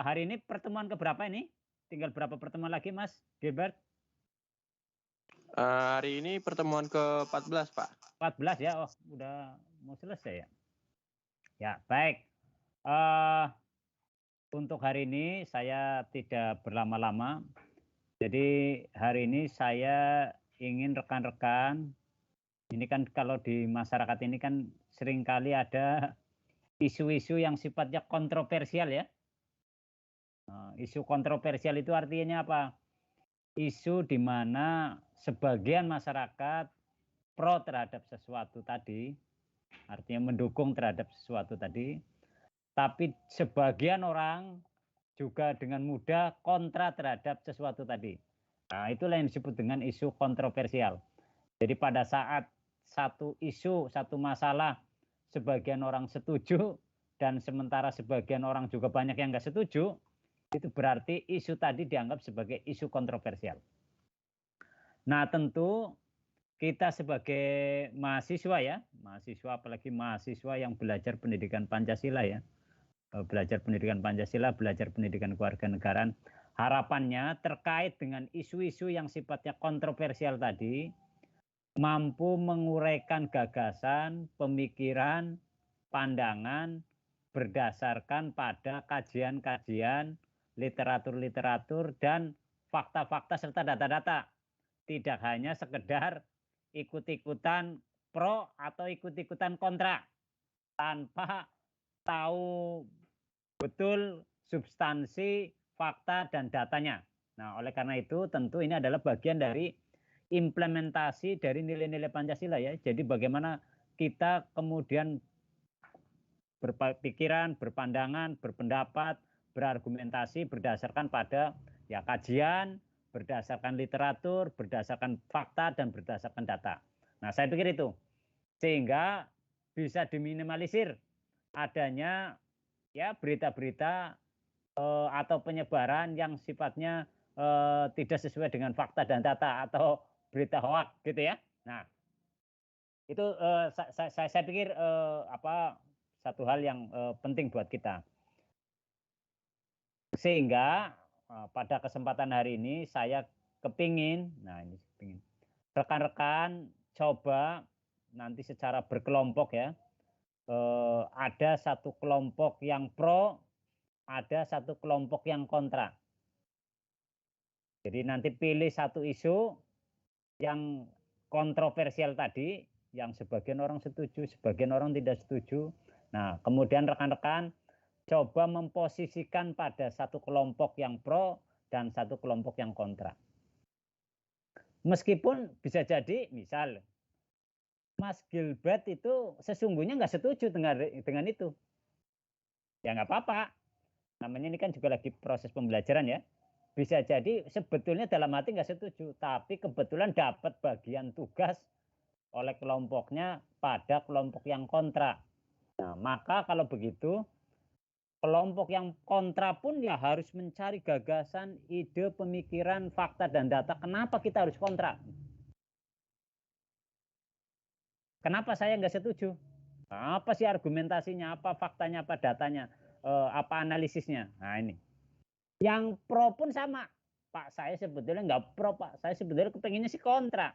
Hari ini pertemuan keberapa ini? Tinggal berapa pertemuan lagi, Mas Gilbert? Hari ini pertemuan ke-14, Pak. 14 ya? Oh, udah mau selesai ya? Ya, baik. Untuk hari ini saya tidak berlama-lama. Jadi hari ini saya ingin rekan-rekan, ini kan kalau di masyarakat ini kan seringkali ada isu-isu yang sifatnya kontroversial ya. Isu kontroversial itu artinya apa? Isu di mana sebagian masyarakat pro terhadap sesuatu tadi, artinya mendukung terhadap sesuatu tadi, tapi sebagian orang juga dengan mudah kontra terhadap sesuatu tadi. Nah, itulah yang disebut dengan isu kontroversial. Jadi pada saat satu isu, satu masalah, sebagian orang setuju, dan sementara sebagian orang juga banyak yang nggak setuju, itu berarti isu tadi dianggap sebagai isu kontroversial. Nah, tentu kita sebagai mahasiswa ya, mahasiswa apalagi mahasiswa yang belajar pendidikan Pancasila ya, belajar pendidikan Pancasila, belajar pendidikan kewarganegaraan, harapannya terkait dengan isu-isu yang sifatnya kontroversial tadi, mampu menguraikan gagasan, pemikiran, pandangan berdasarkan pada kajian-kajian, literatur-literatur, dan fakta-fakta serta data-data. Tidak hanya sekedar ikut-ikutan pro atau ikut-ikutan kontra tanpa tahu betul substansi, fakta, dan datanya. Nah, oleh karena itu tentu ini adalah bagian dari implementasi dari nilai-nilai Pancasila ya. Jadi bagaimana kita kemudian berpikiran, berpandangan, berpendapat, berargumentasi berdasarkan pada ya kajian, berdasarkan literatur, berdasarkan fakta, dan berdasarkan data. Nah, saya pikir itu. Sehingga bisa diminimalisir adanya ya berita-berita atau penyebaran yang sifatnya tidak sesuai dengan fakta dan data atau berita hoak gitu ya. Nah, itu saya pikir satu hal yang penting buat kita. Sehingga pada kesempatan hari ini saya kepingin, rekan-rekan coba nanti secara berkelompok ya, ada satu kelompok yang pro, ada satu kelompok yang kontra. Jadi nanti pilih satu isu yang kontroversial tadi, yang sebagian orang setuju, sebagian orang tidak setuju. Nah, kemudian rekan-rekan coba memposisikan pada satu kelompok yang pro dan satu kelompok yang kontra. Meskipun bisa jadi, misal Mas Gilbert itu sesungguhnya nggak setuju dengan itu. Ya nggak apa-apa. Namanya ini kan juga lagi proses pembelajaran ya. Bisa jadi sebetulnya dalam hati nggak setuju, tapi kebetulan dapat bagian tugas oleh kelompoknya pada kelompok yang kontra. Nah, maka kalau begitu, kelompok yang kontra pun ya harus mencari gagasan, ide, pemikiran, fakta, dan data. Kenapa kita harus kontra? Kenapa saya nggak setuju? Apa sih argumentasinya, apa faktanya, apa datanya, apa analisisnya? Nah ini. Yang pro pun sama. Pak, saya sebetulnya nggak pro, Pak. Saya sebetulnya kepenginnya sih kontra.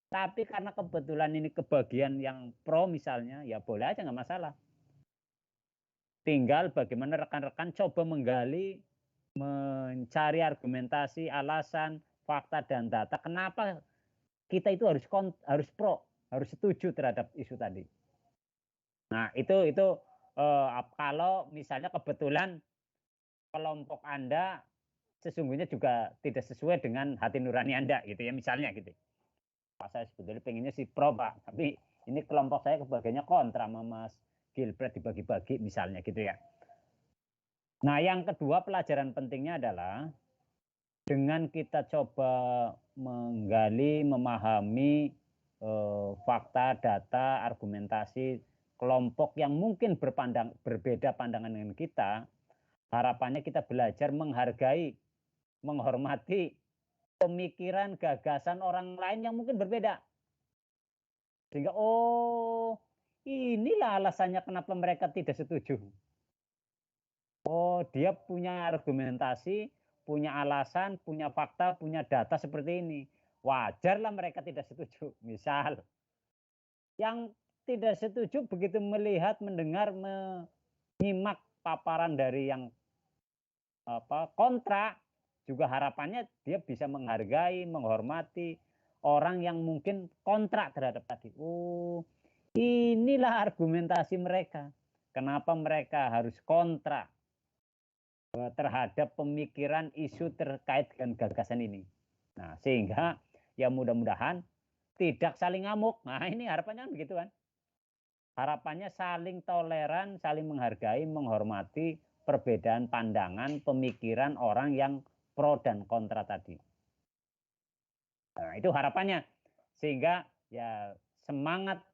Tapi karena kebetulan ini kebagian yang pro misalnya, ya boleh aja nggak masalah. Tinggal bagaimana rekan-rekan coba menggali, mencari argumentasi, alasan, fakta, dan data. Kenapa kita itu harus pro, harus setuju terhadap isu tadi. Nah, itu kalau misalnya kebetulan kelompok Anda sesungguhnya juga tidak sesuai dengan hati nurani Anda gitu ya, misalnya gitu. Pak, saya sebetulnya pengennya sih pro, Pak, tapi ini kelompok saya kebagiannya kontra sama Mas Gilbert, dibagi-bagi misalnya gitu ya. Nah, yang kedua pelajaran pentingnya adalah dengan kita coba menggali, memahami fakta, data, argumentasi kelompok yang mungkin berbeda pandangan dengan kita, harapannya kita belajar menghargai, menghormati pemikiran, gagasan orang lain yang mungkin berbeda. Sehingga, oh, inilah alasannya kenapa mereka tidak setuju. Oh, dia punya argumentasi, punya alasan, punya fakta, punya data seperti ini. Wajarlah mereka tidak setuju. Misal, yang tidak setuju begitu melihat, mendengar, menyimak paparan dari yang kontra, juga harapannya dia bisa menghargai, menghormati orang yang mungkin kontra terhadap tadi. Oh, inilah argumentasi mereka. Kenapa mereka harus kontra terhadap pemikiran isu terkait dengan gagasan ini. Nah, sehingga ya mudah-mudahan tidak saling ngamuk. Nah, ini harapannya begitu kan. Harapannya saling toleran, saling menghargai, menghormati perbedaan pandangan, pemikiran orang yang pro dan kontra tadi. Nah, itu harapannya. Sehingga ya semangat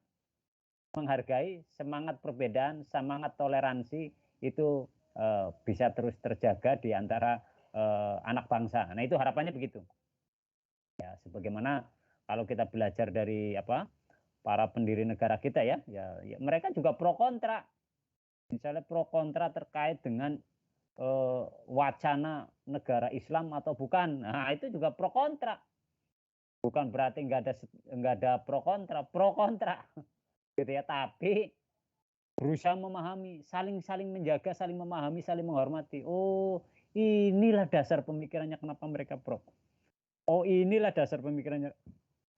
menghargai, semangat perbedaan, semangat toleransi itu bisa terus terjaga di antara anak bangsa. Nah, itu harapannya begitu. Ya, sebagaimana kalau kita belajar dari para pendiri negara kita ya mereka juga pro kontra. Misalnya pro kontra terkait dengan wacana negara Islam atau bukan. Nah, itu juga pro kontra. Bukan berarti nggak ada pro kontra gitu ya. Tapi berusaha memahami, saling menjaga, saling memahami, saling menghormati. Oh, inilah dasar pemikirannya kenapa mereka pro. Oh, inilah dasar pemikirannya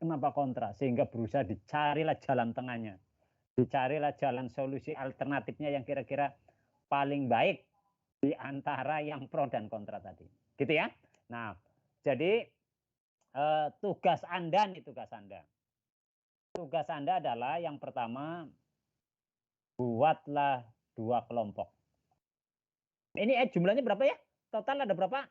kenapa kontra. Sehingga berusaha dicarilah jalan tengahnya. Dicarilah jalan solusi alternatifnya yang kira-kira paling baik di antara yang pro dan kontra tadi. Gitu ya. Nah, jadi tugas Anda nih, tugas Anda. Tugas Anda adalah yang pertama, buatlah 2 kelompok. Ini jumlahnya berapa ya? Total ada berapa?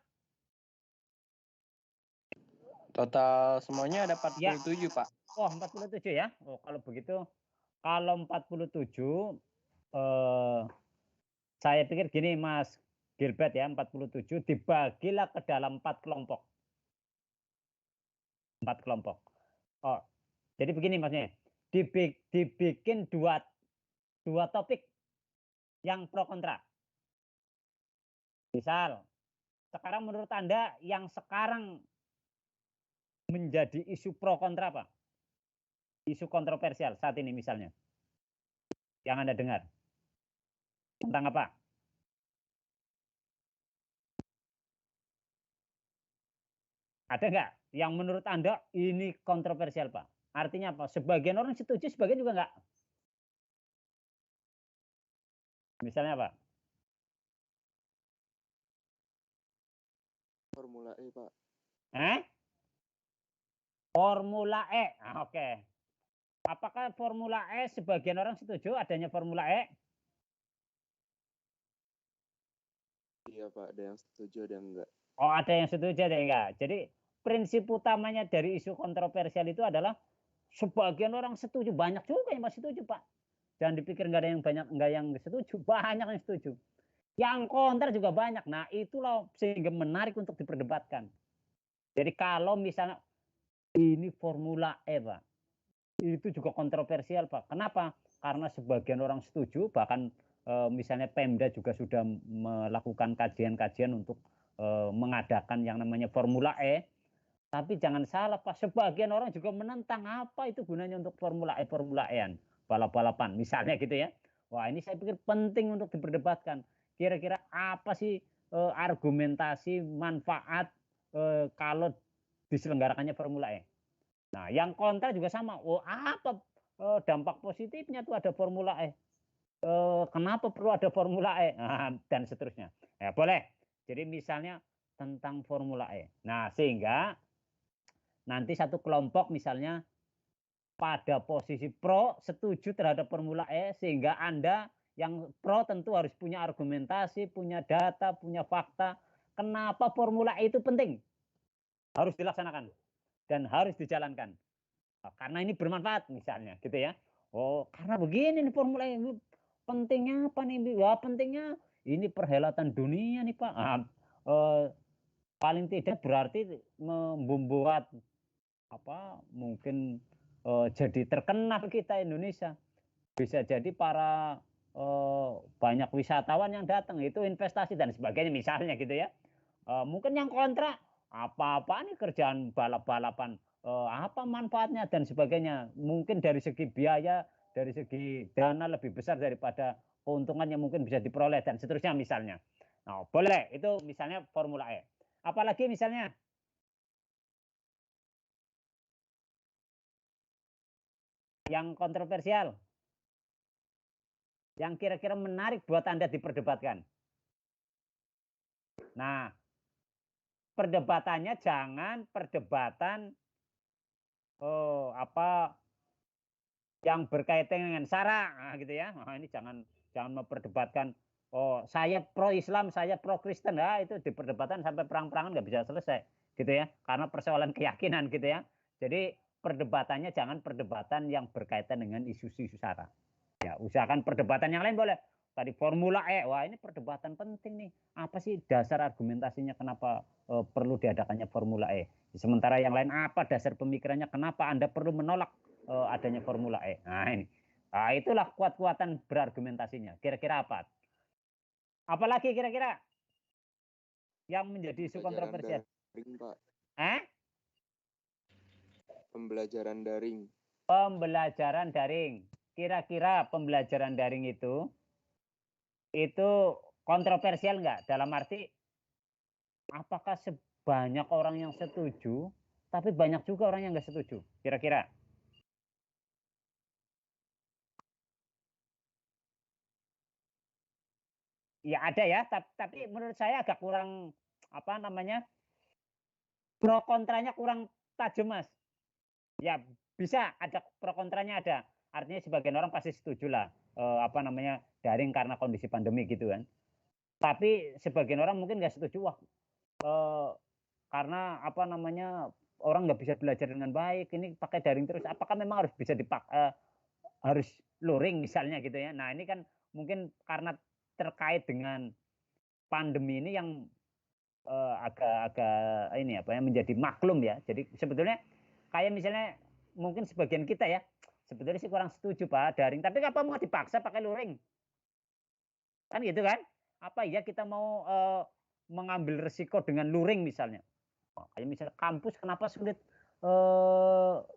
Total semuanya ada 47, ya. Pak. Oh, 47 ya. Oh, kalau begitu, kalau 47, saya pikir gini Mas Gilbert ya, 47 dibagilah ke dalam 4 kelompok. 4 kelompok. Oh, jadi begini maksudnya, dibikin dua topik yang pro kontra. Misal, sekarang menurut Anda yang sekarang menjadi isu pro kontra apa? Isu kontroversial saat ini misalnya. Yang Anda dengar. Tentang apa? Ada nggak yang menurut Anda ini kontroversial, Pak? Artinya apa? Sebagian orang setuju, sebagian juga nggak. Misalnya apa? Formula E, Pak. Formula E. Nah, oke. Apakah Formula E sebagian orang setuju adanya Formula E? Iya, Pak. Ada yang setuju, ada yang enggak. Oh, ada yang setuju, ada yang enggak. Jadi prinsip utamanya dari isu kontroversial itu adalah sebagian orang setuju, banyak juga yang masih setuju, Pak. Jangan dipikir nggak ada yang banyak, nggak yang setuju, banyak yang setuju. Yang kontra juga banyak. Nah, itulah sehingga menarik untuk diperdebatkan. Jadi kalau misalnya ini Formula E, Pak, itu juga kontroversial, Pak. Kenapa? Karena sebagian orang setuju, bahkan misalnya Pemda juga sudah melakukan kajian-kajian untuk mengadakan yang namanya Formula E. Tapi jangan salah, Pak, sebagian orang juga menentang apa itu gunanya untuk Formula E-an, balap-balapan, misalnya gitu ya. Wah, ini saya pikir penting untuk diperdebatkan. Kira-kira apa sih argumentasi manfaat kalau diselenggarakannya Formula E? Nah, yang kontra juga sama. Oh, apa dampak positifnya tuh ada Formula E? Kenapa perlu ada Formula E? Nah, dan seterusnya. Ya, boleh. Jadi misalnya tentang Formula E. Nah, sehingga nanti satu kelompok misalnya pada posisi pro, setuju terhadap Formula E, sehingga Anda yang pro tentu harus punya argumentasi, punya data, punya fakta. Kenapa Formula E itu penting? Harus dilaksanakan dan harus dijalankan. Karena ini bermanfaat misalnya gitu ya. Oh, karena begini nih Formula E. Pentingnya apa nih? Ya, pentingnya ini perhelatan dunia nih Pak. Paling tidak berarti membuat mungkin jadi terkenal kita Indonesia. Bisa jadi para banyak wisatawan yang datang, itu investasi dan sebagainya misalnya gitu ya. Mungkin yang kontra, apa nih kerjaan balap-balapan, apa manfaatnya dan sebagainya. Mungkin dari segi biaya, dari segi dana lebih besar daripada keuntungan yang mungkin bisa diperoleh dan seterusnya misalnya. Nah, boleh itu misalnya Formula E. Apalagi misalnya yang kontroversial, yang kira-kira menarik buat Anda diperdebatkan. Nah, perdebatannya jangan perdebatan apa yang berkaitan dengan sara, nah, gitu ya. Nah, ini jangan memperdebatkan saya pro Islam, saya pro Kristen, nah, itu diperdebatkan sampai perang-perangan nggak bisa selesai, gitu ya. Karena persoalan keyakinan, gitu ya. Jadi perdebatannya jangan perdebatan yang berkaitan dengan isu-isu sara. Ya, usahakan perdebatan yang lain boleh. Tadi Formula E, wah ini perdebatan penting nih. Apa sih dasar argumentasinya kenapa perlu diadakannya Formula E? Sementara yang lain apa dasar pemikirannya kenapa Anda perlu menolak adanya Formula E? Nah ini, nah, itulah kuat-kuatan berargumentasinya. Kira-kira apa? Apalagi kira-kira yang menjadi isu Pembelajaran kontroversial? daring, Pak. Eh? Pembelajaran daring. Pembelajaran daring. Kira-kira pembelajaran daring itu kontroversial nggak? Dalam arti apakah sebanyak orang yang setuju, tapi banyak juga orang yang nggak setuju? Kira-kira? Ya ada ya, tapi menurut saya agak kurang apa namanya pro kontranya kurang tajam mas. Ya bisa ada pro kontranya ada. Artinya sebagian orang pasti setuju lah apa namanya daring karena kondisi pandemi gitu kan. Tapi sebagian orang mungkin nggak setuju wah karena apa namanya orang nggak bisa belajar dengan baik ini pakai daring terus apakah memang harus bisa harus luring misalnya gitu ya nah ini kan mungkin karena terkait dengan pandemi ini yang agak ini apa ya menjadi maklum ya jadi sebetulnya kayak misalnya mungkin sebagian kita ya sebetulnya sih kurang setuju pak daring tapi apa mau dipaksa pakai luring kan gitu kan apa ya kita mau mengambil resiko dengan luring misalnya kayak misalnya kampus kenapa sulit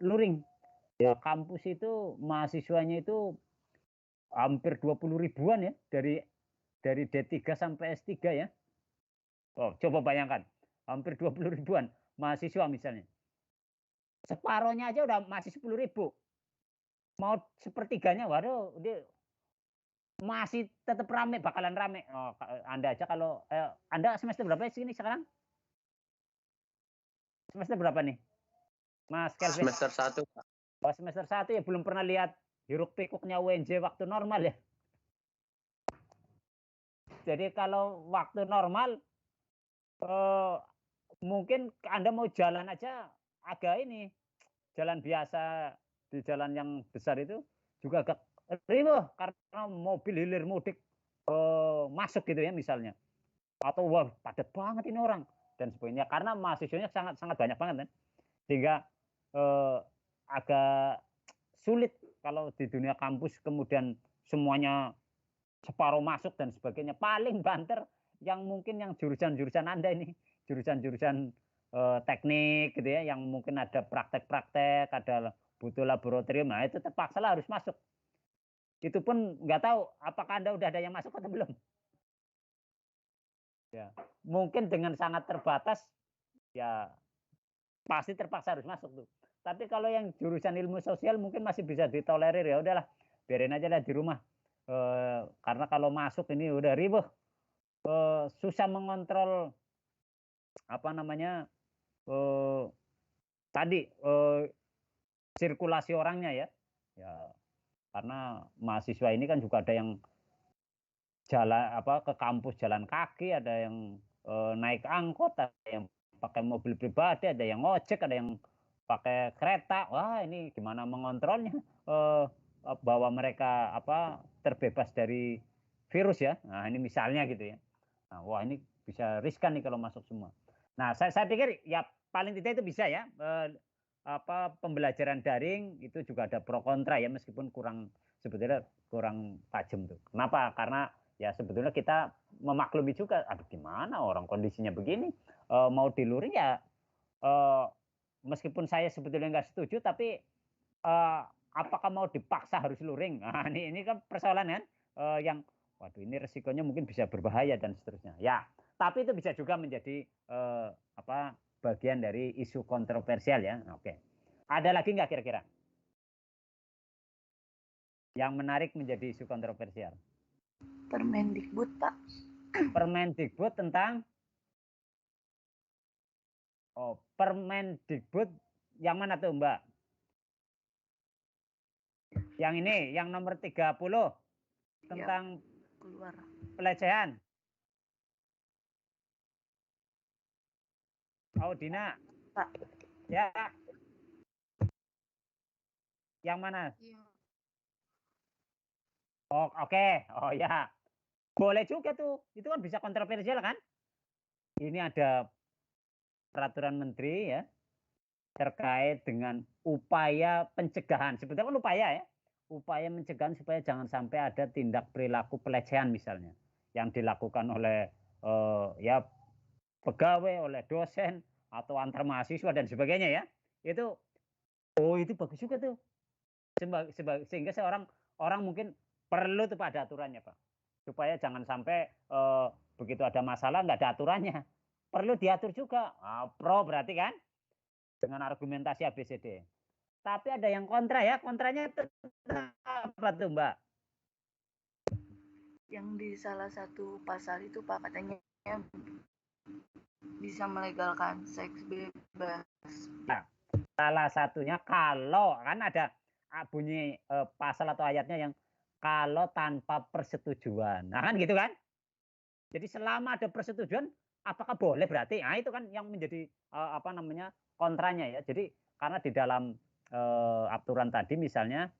luring? Ya kampus itu mahasiswanya itu hampir 20 ribuan ya dari D3 sampai S3 ya. Oh, coba bayangkan. Hampir 20 ribuan mahasiswa misalnya. Separohnya aja udah masih 10 ribu. Mau sepertiganya, waduh, dia masih tetap rame, bakalan rame. Oh, Anda aja kalau Anda semester berapa sih ini sekarang? Semester berapa nih? Mas Kelvin? Semester 1. Oh, semester 1 ya belum pernah lihat hiruk pikuknya UNJ waktu normal ya. Jadi kalau waktu normal eh, mungkin Anda mau jalan aja agak ini jalan biasa di jalan yang besar itu juga agak ribuh karena mobil hilir mudik masuk gitu ya misalnya atau wah padat banget ini orang dan sebagainya karena mahasiswanya sangat sangat banyak banget kan sehingga eh, agak sulit kalau di dunia kampus kemudian semuanya separuh masuk dan sebagainya paling banter yang mungkin yang jurusan-jurusan Anda ini jurusan-jurusan teknik gitu ya yang mungkin ada praktek-praktek ada butuh laboratorium nah itu terpaksa lah harus masuk itu pun nggak tahu apakah Anda udah ada yang masuk atau belum ya mungkin dengan sangat terbatas ya pasti terpaksa harus masuk tuh tapi kalau yang jurusan ilmu sosial mungkin masih bisa ditolerir ya udahlah biarin aja lah di rumah karena kalau masuk ini udah ribet susah mengontrol apa namanya tadi sirkulasi orangnya ya ya karena mahasiswa ini kan juga ada yang jalan apa ke kampus jalan kaki ada yang naik angkot ada yang pakai mobil pribadi ada yang ngojek ada yang pakai kereta wah ini gimana mengontrolnya bahwa mereka apa terbebas dari virus ya nah ini misalnya gitu ya nah, wah ini bisa riskan nih kalau masuk semua nah saya pikir ya paling tidak itu bisa ya apa pembelajaran daring itu juga ada pro kontra ya meskipun kurang sebetulnya kurang tajam tuh. Kenapa? Karena ya sebetulnya kita memaklumi juga, aduh gimana orang kondisinya begini, mau diluring ya, meskipun saya sebetulnya nggak setuju, tapi apakah mau dipaksa harus luring? Nah, ini kan persoalan kan, yang waduh ini resikonya mungkin bisa berbahaya dan seterusnya. Ya, tapi itu bisa juga menjadi bagian dari isu kontroversial ya. Oke. Ada lagi nggak kira-kira yang menarik menjadi isu kontroversial? Permendikbud, Pak. Permendikbud tentang Permendikbud yang mana tuh, Mbak? Yang ini, yang nomor 30 tentang keluar pelecehan. Oh, Dina. Pak. Ya. Yang mana? Iya. Oh, oke. Oh ya. Boleh juga tuh. Itu kan bisa kontroversial kan? Ini ada peraturan menteri ya terkait dengan upaya pencegahan. Sebetulnya kan upaya ya. Upaya pencegahan supaya jangan sampai ada tindak perilaku pelecehan misalnya yang dilakukan oleh ya pegawai, oleh dosen atau antar mahasiswa dan sebagainya ya. Itu bagus juga tuh. Sehingga orang mungkin perlu tuh pada aturannya, Pak. Supaya jangan sampai begitu ada masalah nggak ada aturannya. Perlu diatur juga. Pro berarti kan dengan argumentasi ABCD. Tapi ada yang kontra ya. Kontranya apa tuh, Mbak? Yang di salah satu pasal itu, Pak, katanya bisa melegalkan seks bebas. Nah, salah satunya kalau kan ada bunyi pasal atau ayatnya yang kalau tanpa persetujuan. Nah kan gitu kan. Jadi selama ada persetujuan apakah boleh berarti? Nah itu kan yang menjadi kontranya ya. Jadi karena di dalam aturan tadi misalnya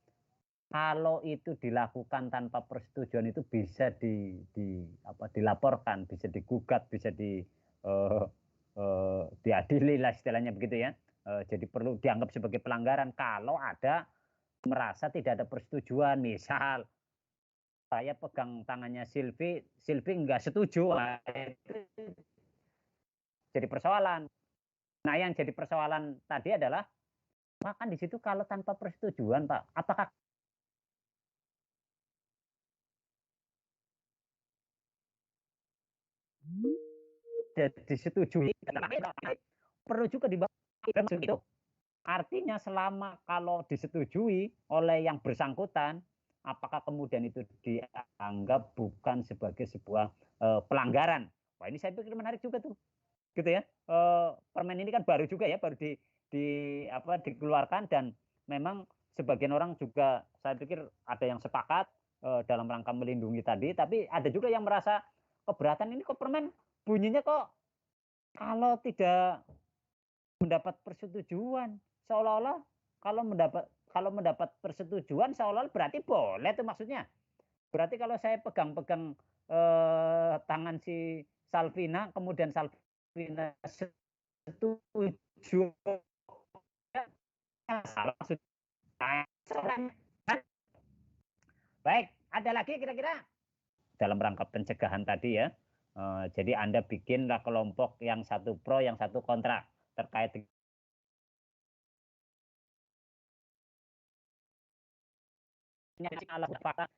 kalau itu dilakukan tanpa persetujuan itu bisa dilaporkan, bisa digugat, bisa diadili lah istilahnya begitu ya. Jadi perlu dianggap sebagai pelanggaran kalau ada merasa tidak ada persetujuan. Misal saya pegang tangannya Silvi nggak setuju, itu jadi persoalan. Nah yang jadi persoalan tadi adalah, kan di situ kalau tanpa persetujuan Pak, apakah disetujui? Perlu juga dibahas itu. Artinya selama kalau disetujui oleh yang bersangkutan, apakah kemudian itu dianggap bukan sebagai sebuah pelanggaran? Wah ini saya pikir menarik juga tuh, gitu ya. Permen ini kan baru juga ya, baru dikeluarkan dan memang sebagian orang juga saya pikir ada yang sepakat dalam rangka melindungi tadi, tapi ada juga yang merasa keberatan ini kok permen bunyinya kok kalau tidak mendapat persetujuan seolah-olah kalau mendapat persetujuan seolah-olah berarti boleh tuh maksudnya. Berarti kalau saya pegang-pegang tangan si Salvina kemudian Salvina setuju salah maksudnya. Baik, ada lagi kira-kira dalam rangka pencegahan tadi ya. Jadi Anda bikinlah kelompok yang satu pro, yang satu kontra terkait alasan fakta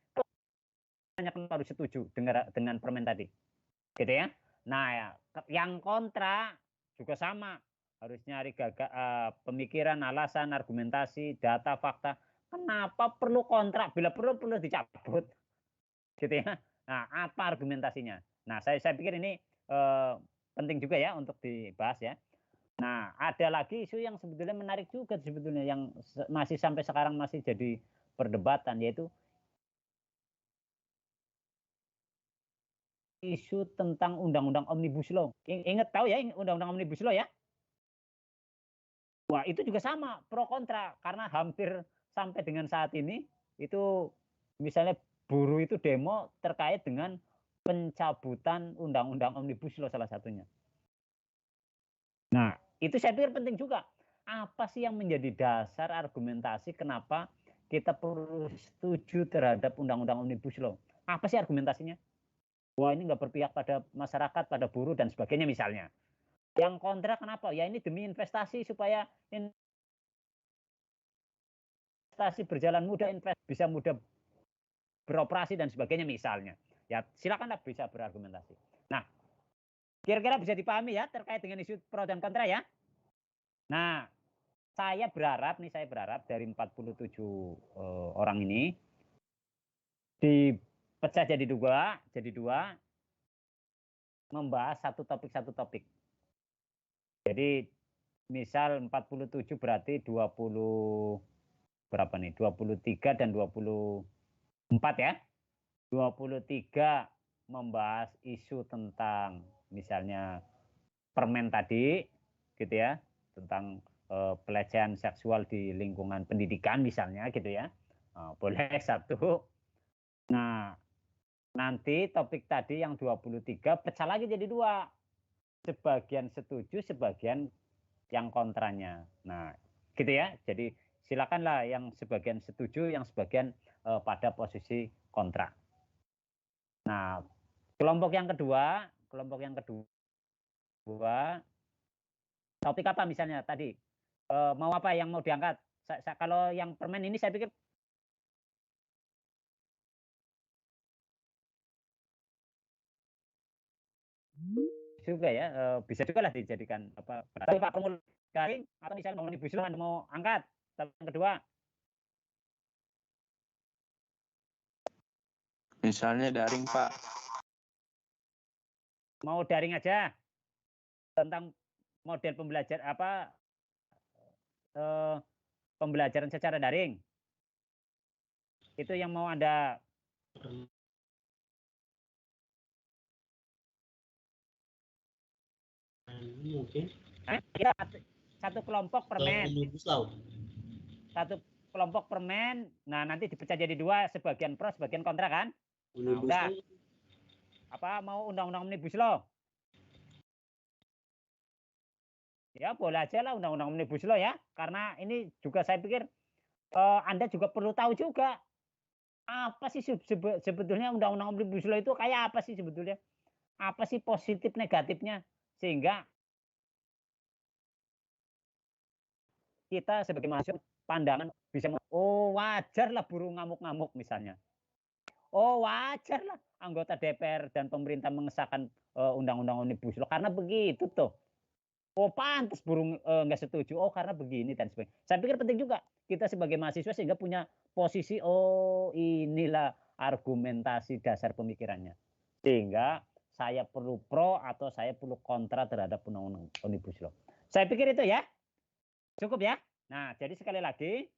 banyak harus setuju dengan permen tadi, gitu ya. Nah, ya, yang kontra juga sama, harus nyari pemikiran, alasan, argumentasi, data, fakta. Kenapa perlu kontra? Bila perlu dicabut, gitu ya. Nah, apa argumentasinya? Nah, saya pikir ini penting juga ya untuk dibahas ya. Nah, ada lagi isu yang sebetulnya menarik juga sebetulnya yang masih sampai sekarang masih jadi perdebatan, yaitu isu tentang undang-undang omnibus law. Ingat tahu ya undang-undang omnibus law ya? Wah, itu juga sama pro kontra karena hampir sampai dengan saat ini itu misalnya buruh itu demo terkait dengan pencabutan undang-undang omnibus law salah satunya. Nah, itu saya pikir penting juga. Apa sih yang menjadi dasar argumentasi kenapa kita perlu setuju terhadap Undang-Undang Omnibus Law. Apa sih argumentasinya? Wah, ini nggak berpihak pada masyarakat, pada buruh, dan sebagainya misalnya. Yang kontra kenapa? Ya ini demi investasi, supaya investasi berjalan mudah, bisa mudah beroperasi, dan sebagainya misalnya. Ya silakanlah bisa berargumentasi. Nah, kira-kira bisa dipahami ya terkait dengan isu pro dan kontra ya. Nah, saya berharap dari 47 orang ini dipecah jadi dua, membahas satu topik. Jadi misal 47 berarti 20 berapa nih? 23 dan 24 ya. 23 membahas isu tentang misalnya permen tadi gitu ya, tentang pelecehan seksual di lingkungan pendidikan misalnya gitu ya. Boleh satu. Nah, nanti topik tadi yang 23 pecah lagi jadi dua. Sebagian setuju, sebagian yang kontranya. Nah, gitu ya. Jadi silakanlah yang sebagian setuju, yang sebagian pada posisi kontra. Nah, kelompok yang kedua, topik apa misalnya tadi? Mau apa yang mau diangkat? Kalau yang permen ini saya pikir juga ya, bisa juga lah dijadikan apa? Tapi Pak Pemul garing atau misalnya mau Omnibus Law mau angkat. Yang kedua, Misalnya daring, Pak. mau daring aja tentang model pembelajaran apa pembelajaran secara daring. Itu yang mau Anda mungkin ya, satu kelompok permen. Satu kelompok permen, nah nanti dipecah jadi dua, sebagian pro, sebagian kontra kan? Nah, udah. Apa mau undang-undang Omnibus Law? Ya boleh aja lah undang-undang Omnibus Law ya, karena ini juga saya pikir Anda juga perlu tahu juga apa sih sebetulnya undang-undang Omnibus Law itu kayak apa sih sebetulnya? Apa sih positif negatifnya? Sehingga kita sebagai mahasiswa pandangan bisa, oh wajar lah buruh ngamuk-ngamuk misalnya. Oh wajar lah anggota DPR dan pemerintah mengesahkan undang-undang Omnibus Law karena begitu tuh. Oh pantas buruh nggak setuju. Oh karena begini dan sebagainya. Saya pikir penting juga kita sebagai mahasiswa sehingga punya posisi, oh inilah argumentasi dasar pemikirannya. Sehingga saya perlu pro atau saya perlu kontra terhadap undang-undang Omnibus Law. Saya pikir itu ya. Cukup ya. Nah, jadi sekali lagi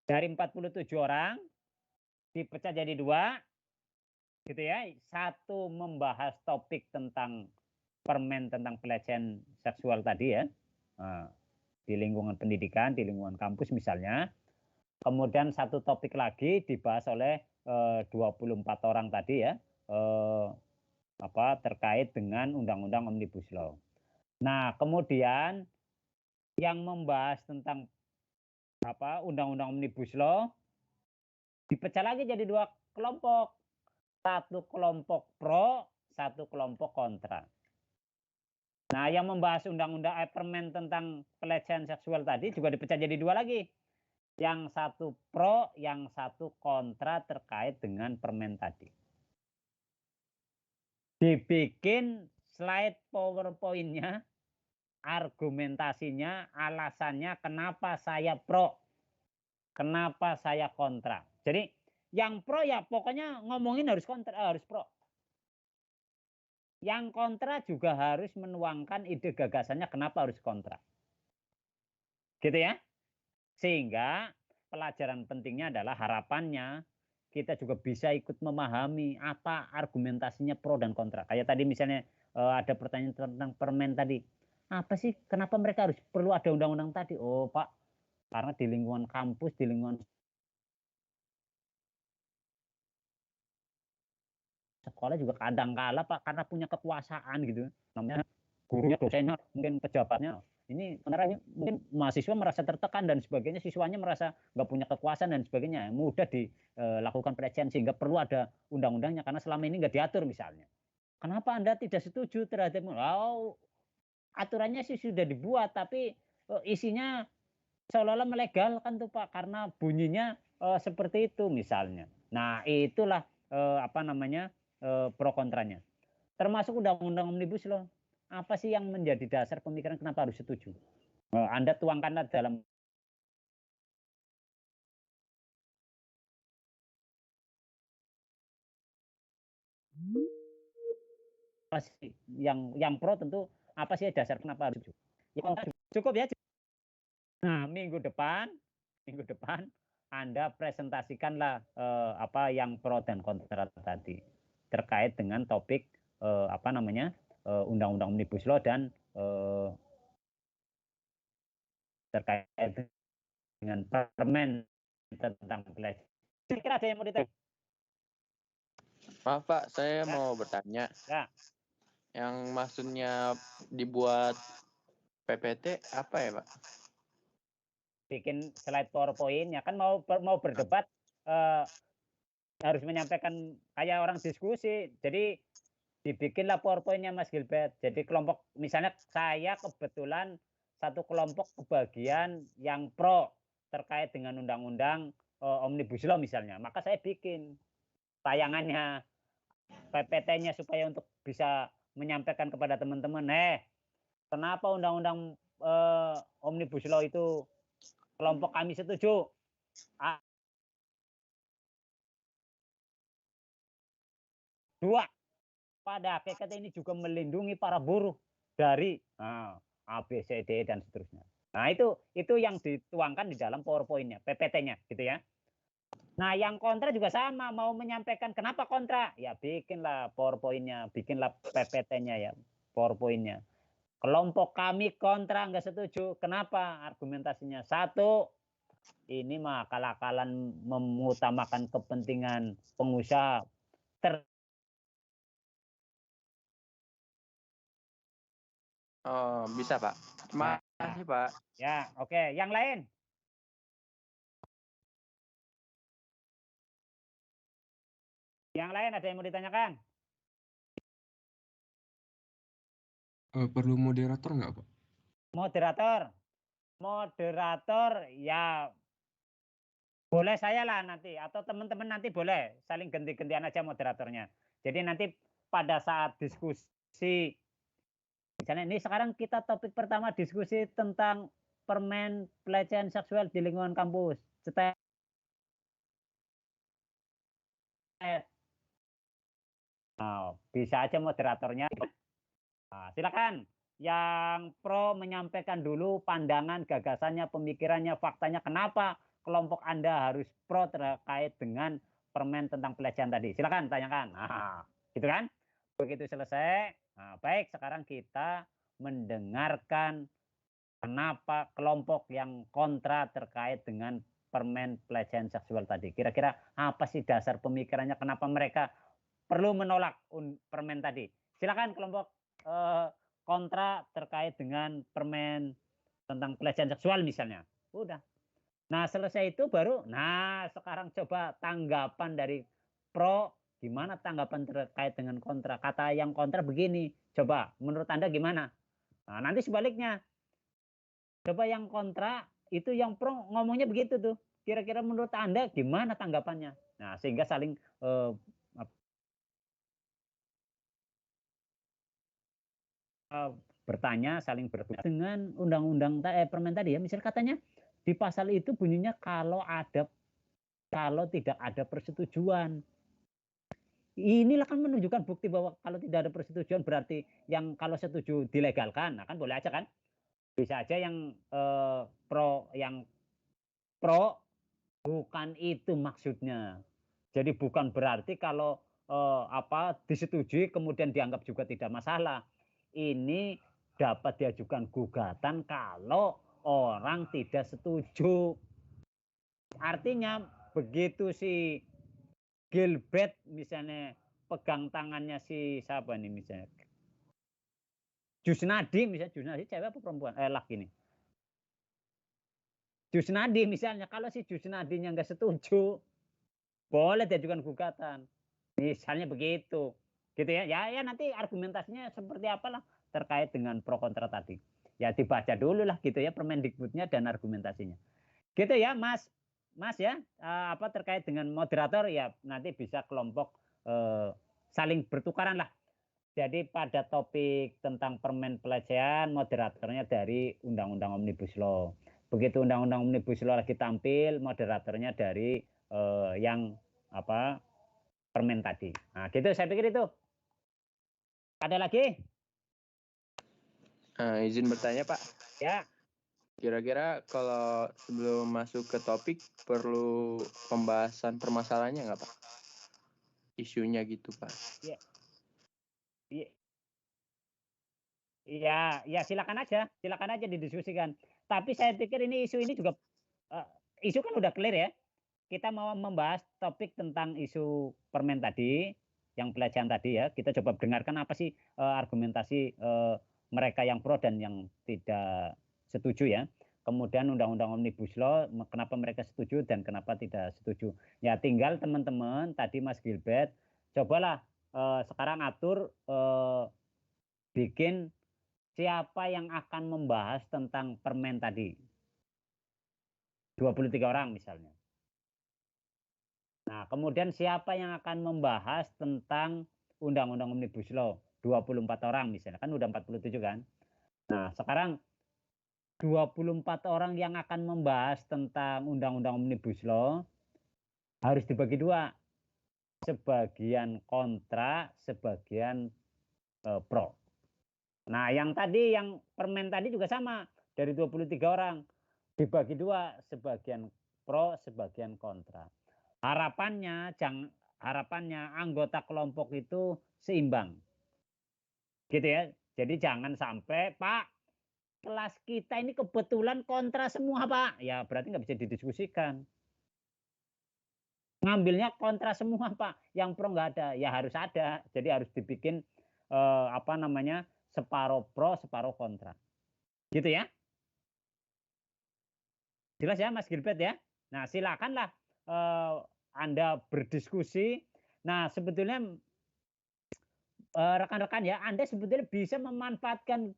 dari 47 orang dipecah jadi dua gitu ya. Satu membahas topik tentang permen tentang pelecehan seksual tadi ya. Di lingkungan pendidikan, di lingkungan kampus misalnya. Kemudian satu topik lagi dibahas oleh 24 orang tadi ya. Terkait dengan undang-undang Omnibus Law. Nah, kemudian yang membahas tentang undang-undang Omnibus Law dipecah lagi jadi dua kelompok. Satu kelompok pro, satu kelompok kontra. Nah, yang membahas undang-undang permen tentang pelecehan seksual tadi juga dipecah jadi dua lagi. Yang satu pro, yang satu kontra terkait dengan permen tadi. Dibikin slide PowerPoint-nya, argumentasinya, alasannya kenapa saya pro, kenapa saya kontra. Jadi yang pro ya pokoknya ngomongin harus kontra, harus pro. Yang kontra juga harus menuangkan ide gagasannya kenapa harus kontra. Gitu ya. Sehingga pelajaran pentingnya adalah harapannya kita juga bisa ikut memahami apa argumentasinya pro dan kontra. Kayak tadi misalnya ada pertanyaan tentang permen tadi. Apa sih kenapa mereka harus perlu ada undang-undang tadi? Oh Pak, karena di lingkungan kampus, di lingkungan sekolah juga kadang kala Pak karena punya kekuasaan gitu. Namanya gurunya, dosennya, mungkin pejabatnya. ini sebenarnya mungkin mahasiswa merasa tertekan dan sebagainya, siswanya merasa nggak punya kekuasaan dan sebagainya, mudah dilakukan pelecehan sehingga perlu ada undang-undangnya karena selama ini nggak diatur misalnya. Kenapa Anda tidak setuju terhadap aturannya sih sudah dibuat tapi isinya seolah-olah melegalkan tuh Pak karena bunyinya seperti itu misalnya. Nah, itulah pro kontranya. Termasuk undang-undang Omnibus Law. Apa sih yang menjadi dasar pemikiran kenapa harus setuju? Anda tuangkanlah dalam apa sih yang pro tentu apa sih dasar kenapa harus setuju? Cukup ya. Nah, minggu depan Anda presentasikanlah apa yang pro dan kontra tadi terkait dengan topik undang-undang Omnibus Law dan terkait dengan permen tentang pelecehan. Kira ada yang mau ditanya? Maaf Pak, saya mau bertanya. Ya. Yang maksudnya dibuat PPT apa ya Pak? Bikin slide PowerPoint ya kan mau berdebat harus menyampaikan kayak orang diskusi. Jadi dibikinlah PowerPoint-nya Mas Gilbert. Jadi kelompok misalnya saya kebetulan satu kelompok kebagian yang pro terkait dengan undang-undang Omnibus Law misalnya. Maka saya bikin tayangannya PPT-nya supaya untuk bisa menyampaikan kepada teman-teman, kenapa undang-undang Omnibus Law itu kelompok kami setuju. Dua, pada hakikatnya ini juga melindungi para buruh dari A, B, C, D dan seterusnya. Nah, itu yang dituangkan di dalam PowerPoint-nya, PPT-nya gitu ya. Nah, yang kontra juga sama, mau menyampaikan kenapa kontra? Ya bikinlah PowerPoint-nya, bikinlah PPT-nya ya, PowerPoint-nya. Kelompok kami kontra, nggak setuju. Kenapa? Argumentasinya satu, ini mah akal-akalan mengutamakan kepentingan pengusaha. Oh, bisa Pak. Terima kasih Pak. Ya, oke. Yang lain? Yang lain ada yang mau ditanyakan? Perlu moderator nggak, Pak? Moderator ya boleh saya lah nanti atau teman-teman nanti boleh saling ganti-gantian aja moderatornya. Jadi nanti pada saat diskusi, misalnya ini sekarang kita topik pertama diskusi tentang permen pelecehan seksual di lingkungan kampus. Nah, bisa aja moderatornya. Nah, silakan. Yang pro menyampaikan dulu pandangan, gagasannya, pemikirannya, faktanya. Kenapa kelompok Anda harus pro terkait dengan permen tentang pelecehan tadi? Silakan tanyakan. Nah, gitu kan? Begitu selesai. Nah, baik, sekarang kita mendengarkan kenapa kelompok yang kontra terkait dengan permen pelecehan seksual tadi. Kira-kira apa sih dasar pemikirannya? Kenapa mereka perlu menolak permen tadi? Silakan kelompok kontra terkait dengan permen tentang pelecehan seksual misalnya. Udah. Nah, selesai itu baru, sekarang coba tanggapan dari pro, gimana tanggapan terkait dengan kontra. Kata yang kontra begini, coba menurut Anda gimana? Nah, nanti sebaliknya. Coba yang kontra, itu yang pro ngomongnya begitu tuh. Kira-kira menurut Anda gimana tanggapannya? Nah, sehingga saling bertanya, saling bertanya dengan undang-undang permen tadi ya. Misal katanya di pasal itu bunyinya kalau tidak ada persetujuan. Inilah kan menunjukkan bukti bahwa kalau tidak ada persetujuan berarti yang kalau setuju dilegalkan. Nah, kan boleh aja kan? Bisa aja yang pro bukan itu maksudnya. Jadi bukan berarti kalau disetujui kemudian dianggap juga tidak masalah. Ini dapat diajukan gugatan kalau orang tidak setuju. Artinya begitu si Gilbert misalnya pegang tangannya si siapa nih misalnya Jusnadi misalnya, Jusnadi cewek apa perempuan? Laki nih. Jusnadi misalnya, kalau si Jusnadinya nggak setuju, boleh diajukan gugatan. Misalnya begitu. Gitu ya. Ya nanti argumentasinya seperti apalah terkait dengan pro kontra tadi. Ya dibaca dulu lah gitu ya Permendikbudnya dan argumentasinya. Gitu ya Mas. Mas ya, apa terkait dengan moderator ya nanti bisa kelompok saling bertukaran lah. Jadi pada topik tentang permen pelecehan, moderatornya dari Undang-Undang Omnibus Law. Begitu Undang-Undang Omnibus Law lagi tampil, moderatornya dari yang apa permen tadi. Nah, gitu saya pikir itu. Ada lagi? Izin bertanya Pak. Ya. Kira-kira kalau sebelum masuk ke topik perlu pembahasan permasalahannya nggak Pak? Isunya gitu Pak. Ya. Ya silakan aja didiskusikan. Tapi saya pikir ini isu ini juga isu kan udah clear ya. Kita mau membahas topik tentang isu permen tadi, yang pelecehan tadi ya. Kita coba dengarkan apa sih argumentasi mereka yang pro dan yang tidak setuju ya. Kemudian Undang-Undang Omnibus Law, kenapa mereka setuju dan kenapa tidak setuju. Ya tinggal teman-teman, tadi Mas Gilbert, cobalah sekarang atur bikin siapa yang akan membahas tentang permen tadi. 23 orang misalnya. Nah, kemudian siapa yang akan membahas tentang Undang-Undang Omnibus Law? 24 orang misalnya. Kan udah 47 kan? Nah, sekarang 24 orang yang akan membahas tentang Undang-Undang Omnibus Law harus dibagi dua. Sebagian kontra, sebagian pro. Nah, yang tadi, yang permen tadi juga sama. Dari 23 orang. Dibagi dua, sebagian pro, sebagian kontra. Harapannya anggota kelompok itu seimbang. Gitu ya. Jadi jangan sampai, Pak, kelas kita ini kebetulan kontra semua, Pak. Ya berarti nggak bisa didiskusikan. Ngambilnya kontra semua, Pak. Yang pro nggak ada. Ya harus ada. Jadi harus dibikin separuh pro, separuh kontra. Gitu ya. Jelas ya Mas Gilbert ya. Nah silakanlah Anda berdiskusi. Nah sebetulnya rekan-rekan ya, Anda sebetulnya bisa memanfaatkan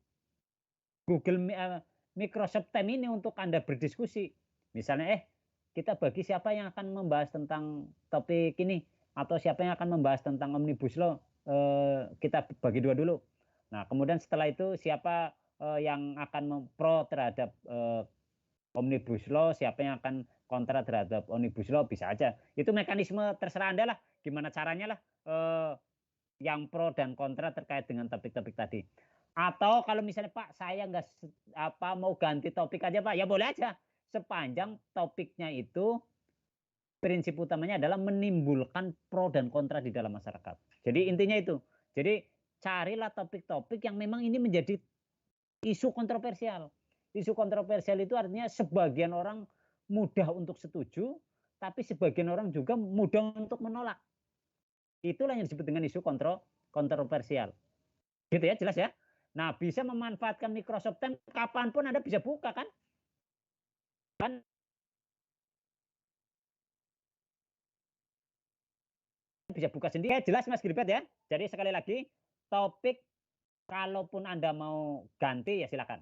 Google Microsoft Teams ini untuk Anda berdiskusi. Misalnya kita bagi siapa yang akan membahas tentang topik ini atau siapa yang akan membahas tentang Omnibus Law, kita bagi dua dulu. Nah kemudian setelah itu siapa yang akan pro terhadap Omnibus Law, siapa yang akan kontra terhadap Omnibus Law, bisa aja. Itu mekanisme terserah Anda lah, gimana caranya lah yang pro dan kontra terkait dengan topik-topik tadi. Atau kalau misalnya Pak, saya nggak mau ganti topik aja Pak, ya boleh aja. Sepanjang topiknya itu prinsip utamanya adalah menimbulkan pro dan kontra di dalam masyarakat. Jadi intinya itu. Jadi carilah topik-topik yang memang ini menjadi isu kontroversial. Isu kontroversial itu artinya sebagian orang mudah untuk setuju, tapi sebagian orang juga mudah untuk menolak. Itulah yang disebut dengan isu kontroversial. Gitu ya, jelas ya. Nah, bisa memanfaatkan Microsoft Teams kapanpun Anda bisa buka kan? Kan bisa buka sendiri. Jelas Mas Gilbert ya. Jadi sekali lagi, topik kalaupun Anda mau ganti ya silakan.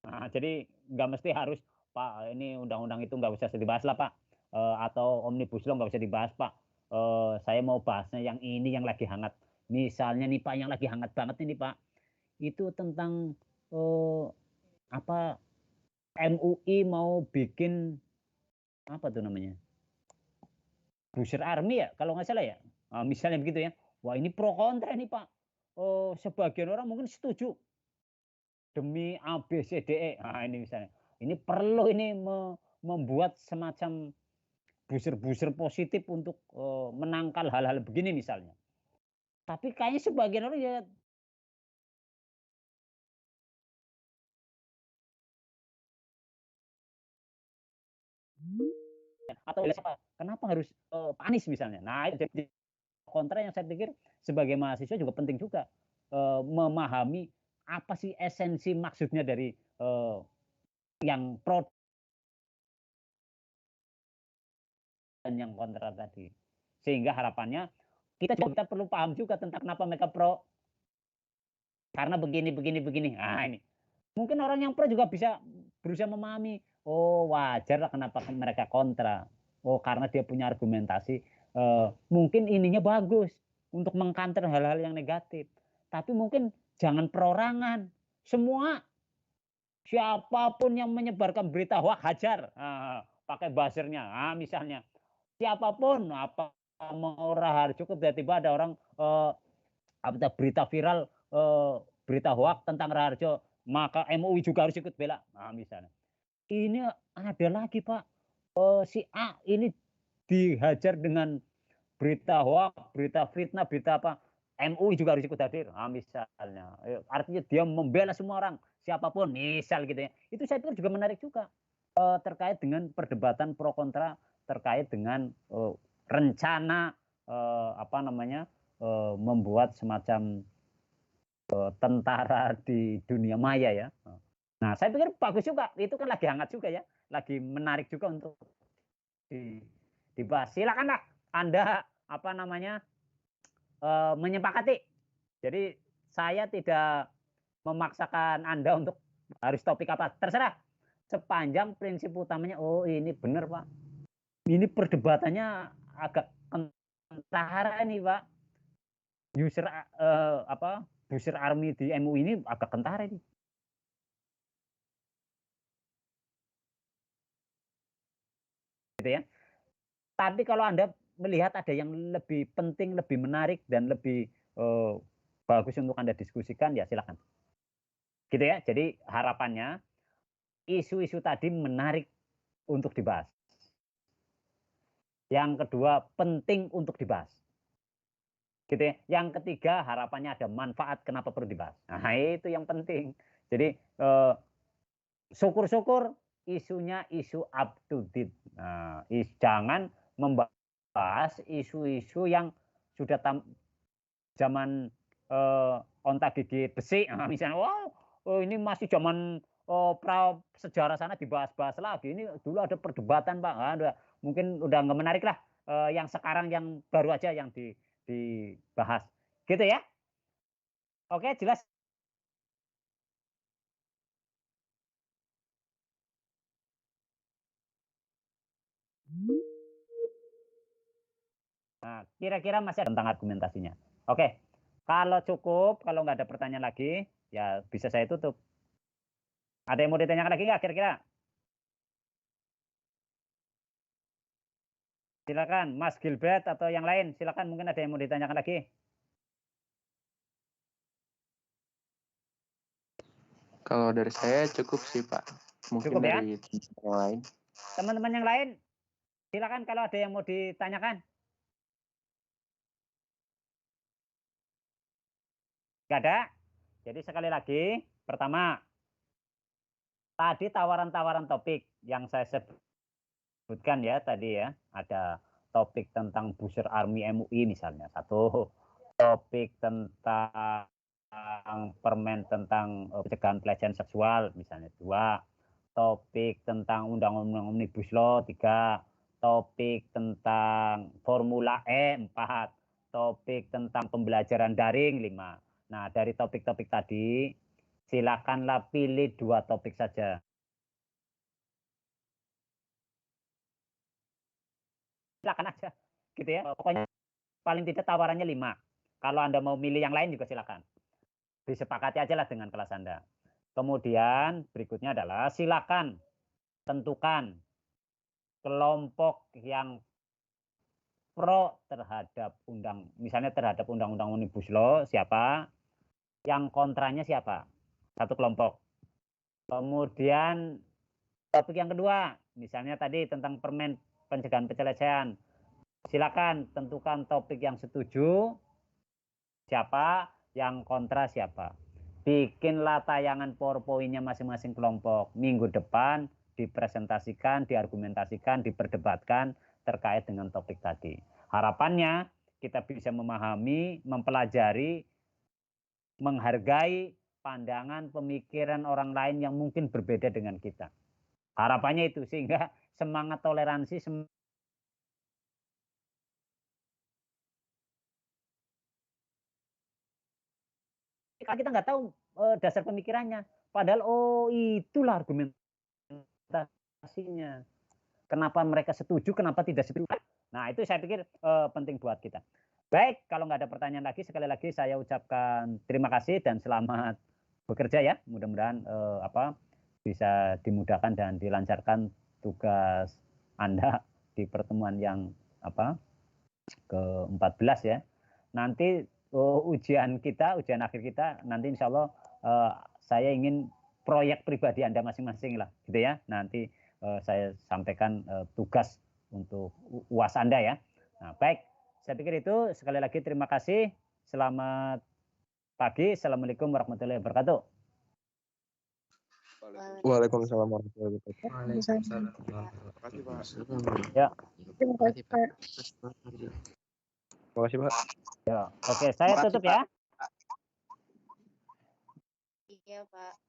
Nah, jadi nggak mesti harus Pak ini undang-undang itu nggak usah dibahas lah Pak, atau Omnibus Law nggak usah dibahas Pak. Saya mau bahasnya yang ini yang lagi hangat. Misalnya nih Pak yang lagi hangat banget ini Pak, itu tentang MUI mau bikin apa tuh namanya, Booster Army ya kalau nggak salah ya. Nah, misalnya begitu ya. Wah ini pro kontra nih Pak. Sebagian orang mungkin setuju demi ABCDE. Nah ini misalnya, ini perlu ini membuat semacam booster-booster positif untuk menangkal hal-hal begini misalnya. Tapi kayaknya sebagian orang ya atau kenapa harus Pak Anies misalnya. Nah jadi kontra yang saya pikir sebagai mahasiswa juga penting juga memahami apa sih esensi maksudnya dari yang pro dan yang kontra tadi. Sehingga harapannya kita perlu paham juga tentang kenapa mereka pro. Karena begini. Nah ini. Mungkin orang yang pro juga bisa berusaha memahami. Oh wajar lah kenapa mereka kontra. Oh karena dia punya argumentasi. Mungkin ininya bagus untuk mengkanter hal-hal yang negatif. Tapi mungkin jangan perorangan. Semua siapapun yang menyebarkan berita hoax hajar. Pakai buzzernya. Misalnya siapapun apa mau Raharjo tiba-tiba ada orang berita viral berita hoax tentang Raharjo, maka MUI juga harus ikut bela. Misalnya. Ini ada lagi Pak, si A ini dihajar dengan berita hoax, berita fitnah, berita apa, MUI juga harus ikut hadir. Misalnya. Artinya dia membela semua orang, siapapun, misal gitu ya. Itu saya pikir juga menarik juga terkait dengan perdebatan pro kontra terkait dengan rencana membuat semacam tentara di dunia maya ya. Nah, saya pikir bagus juga. Itu kan lagi hangat juga ya, lagi menarik juga untuk dibahas. Silakanlah Anda menyepakati. Jadi saya tidak memaksakan Anda untuk harus topik apa, terserah. Sepanjang prinsip utamanya, oh ini benar Pak. Ini perdebatannya agak kentara ini Pak. User army di MUI ini agak kentara ini. Gitu ya. Tapi kalau Anda melihat ada yang lebih penting, lebih menarik dan lebih bagus untuk Anda diskusikan, ya silakan. Gitu ya. Jadi harapannya isu-isu tadi menarik untuk dibahas. Yang kedua, penting untuk dibahas. Gitu ya. Yang ketiga, harapannya ada manfaat kenapa perlu dibahas. Nah, itu yang penting. Jadi syukur-syukur isunya isu up to date. Nah, jangan membahas isu-isu yang sudah zaman onta gigit besi. Misalnya, ini masih zaman pra sejarah sana dibahas-bahas lagi. Ini dulu ada perdebatan Pak. Mungkin udah nggak menarik lah. Yang sekarang yang baru aja yang dibahas. Gitu ya. Oke, jelas. Nah, kira-kira masih ada tentang argumentasinya. Oke, kalau cukup, kalau nggak ada pertanyaan lagi, ya bisa saya tutup. Ada yang mau ditanyakan lagi nggak kira-kira? Silakan, Mas Gilbert atau yang lain, silakan mungkin ada yang mau ditanyakan lagi. Kalau dari saya cukup sih Pak. Mungkin Cukup ya? dari yang lain. Teman-teman yang lain, silakan kalau ada yang mau ditanyakan. Nggak ada? Jadi sekali lagi, pertama, tadi tawaran-tawaran topik yang saya sebutkan ya tadi ya, ada topik tentang Booster Army MUI misalnya, satu, topik tentang permen tentang pencegahan pelecehan seksual misalnya, dua, topik tentang undang-undang omnibus law, tiga, topik tentang Formula E, empat, topik tentang pembelajaran daring, lima. Nah, dari topik-topik tadi silakanlah pilih dua topik saja. Silakan aja gitu ya, pokoknya paling tidak tawarannya 5. Kalau Anda mau milih yang lain juga silakan, disepakati aja lah dengan kelas Anda. Kemudian berikutnya adalah silakan tentukan kelompok yang pro terhadap misalnya terhadap undang-undang omnibus law siapa, yang kontranya siapa, satu kelompok. Kemudian topik yang kedua misalnya tadi tentang permen pencegahan pelecehan, silakan tentukan topik yang setuju siapa, yang kontra siapa. Bikinlah tayangan PowerPoint-nya masing-masing kelompok. Minggu depan dipresentasikan, diargumentasikan, diperdebatkan terkait dengan topik tadi. Harapannya kita bisa memahami, mempelajari, menghargai pandangan, pemikiran orang lain yang mungkin berbeda dengan kita. Harapannya itu sehingga semangat toleransi kita nggak tahu dasar pemikirannya. Padahal itulah argumentasinya. Kenapa mereka setuju, kenapa tidak setuju. Nah, itu saya pikir penting buat kita. Baik, kalau nggak ada pertanyaan lagi, sekali lagi saya ucapkan terima kasih dan selamat bekerja ya. Mudah-mudahan bisa dimudahkan dan dilancarkan tugas Anda di pertemuan yang ke-14 ya. Nanti ujian akhir kita nanti insya Allah saya ingin proyek pribadi Anda masing-masing lah, gitu ya. Nanti saya sampaikan tugas untuk UAS Anda ya. Nah, baik, saya pikir itu. Sekali lagi terima kasih. Selamat pagi. Assalamualaikum warahmatullahi wabarakatuh. Waalaikumsalam warahmatullahi wabarakatuh. Waalaikumsalam. Terima kasih, Pak. Ya. Terima kasih, Pak. Terima kasih, Pak. Ya, oke, saya tutup ya. Iya, Pak.